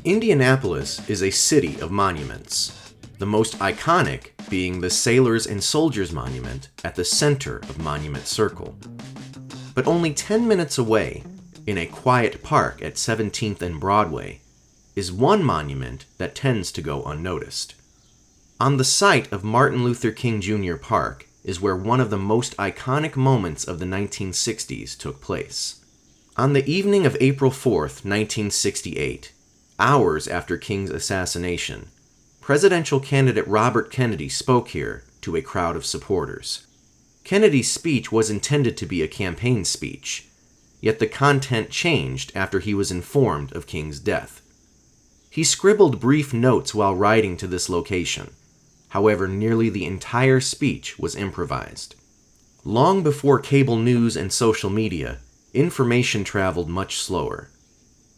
Indianapolis is a city of monuments, the most iconic being the Sailors and Soldiers Monument at the center of Monument Circle. But only 10 minutes away, in a quiet park at 17th and Broadway, is one monument that tends to go unnoticed. On the site of Martin Luther King Jr. Park is where one of the most iconic moments of the 1960s took place. On the evening of April 4th, 1968, hours after King's assassination, presidential candidate Robert Kennedy spoke here to a crowd of supporters. Kennedy's speech was intended to be a campaign speech, yet the content changed after he was informed of King's death. He scribbled brief notes while riding to this location. However, nearly the entire speech was improvised. Long before cable news and social media, information traveled much slower.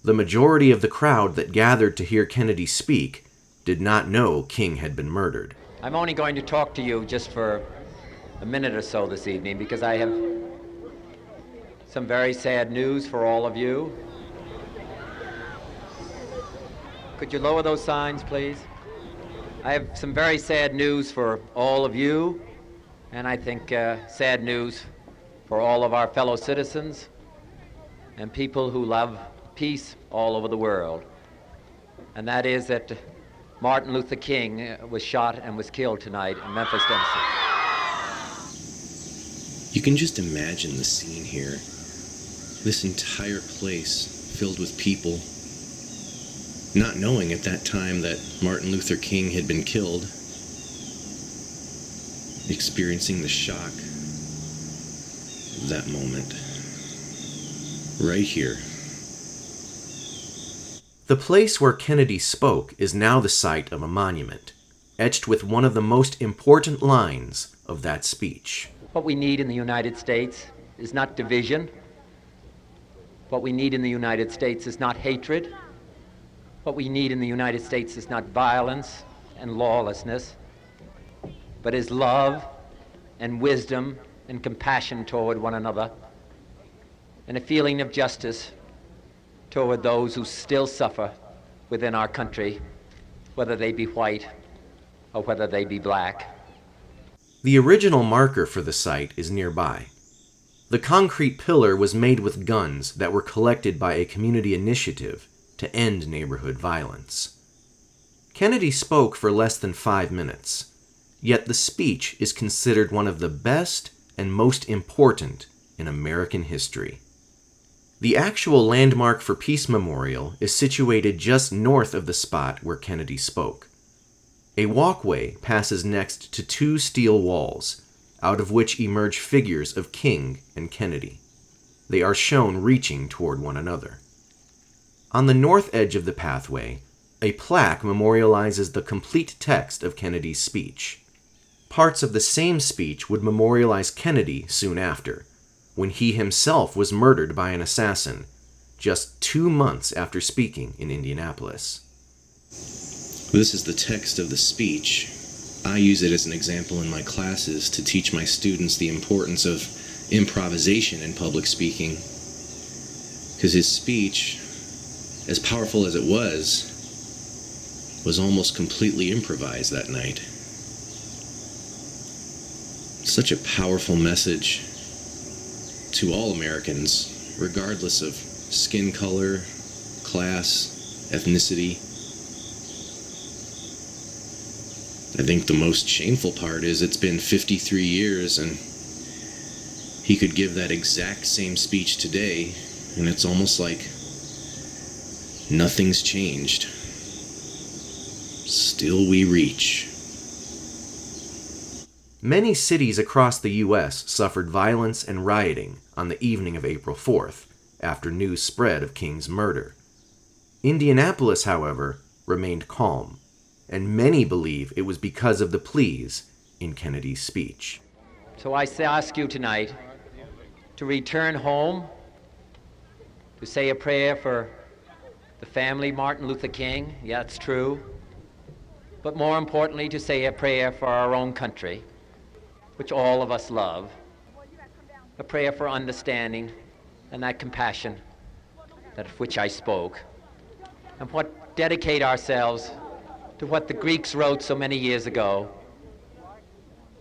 The majority of the crowd that gathered to hear Kennedy speak did not know King had been murdered. I'm only going to talk to you just for a minute or so this evening because I have some very sad news for all of you. Could you lower those signs, please? I have some very sad news for all of you, and I think sad news for all of our fellow citizens and people who love peace all over the world. And that is that Martin Luther King was shot and was killed tonight in Memphis, Tennessee. You can just imagine the scene here. This entire place filled with people, not knowing at that time that Martin Luther King had been killed, experiencing the shock of that moment, right here. The place where Kennedy spoke is now the site of a monument, etched with one of the most important lines of that speech. What we need in the United States is not division. What we need in the United States is not hatred. What we need in the United States is not violence and lawlessness, but is love and wisdom and compassion toward one another, and a feeling of justice toward those who still suffer within our country, whether they be white or whether they be black. The original marker for the site is nearby. The concrete pillar was made with guns that were collected by a community initiative to end neighborhood violence. Kennedy spoke for less than 5 minutes, yet the speech is considered one of the best and most important in American history. The actual landmark for Peace Memorial is situated just north of the spot where Kennedy spoke. A walkway passes next to 2 steel walls, out of which emerge figures of King and Kennedy. They are shown reaching toward one another. On the north edge of the pathway, a plaque memorializes the complete text of Kennedy's speech. Parts of the same speech would memorialize Kennedy soon after, when he himself was murdered by an assassin, just 2 months after speaking in Indianapolis. This is the text of the speech. I use it as an example in my classes to teach my students the importance of improvisation in public speaking. Because his speech, as powerful as it was almost completely improvised that night. Such a powerful message to all Americans, regardless of skin color, class, ethnicity. I think the most shameful part is it's been 53 years and he could give that exact same speech today, and it's almost like nothing's changed. Still we reach. Many cities across the U.S. suffered violence and rioting on the evening of April 4th, after news spread of King's murder. Indianapolis, however, remained calm, and many believe it was because of the pleas in Kennedy's speech. So I ask you tonight to return home, to say a prayer for the family Martin Luther King, yeah, it's true, but more importantly to say a prayer for our own country, which all of us love, a prayer for understanding and that compassion that of which I spoke. And what dedicate ourselves to what the Greeks wrote so many years ago,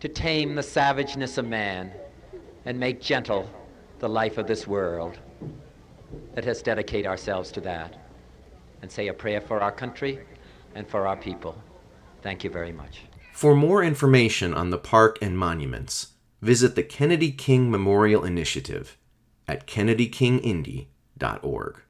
to tame the savageness of man and make gentle the life of this world. Let us dedicate ourselves to that and say a prayer for our country and for our people. Thank you very much. For more information on the park and monuments, visit the Kennedy King Memorial Initiative at kennedykingindy.org.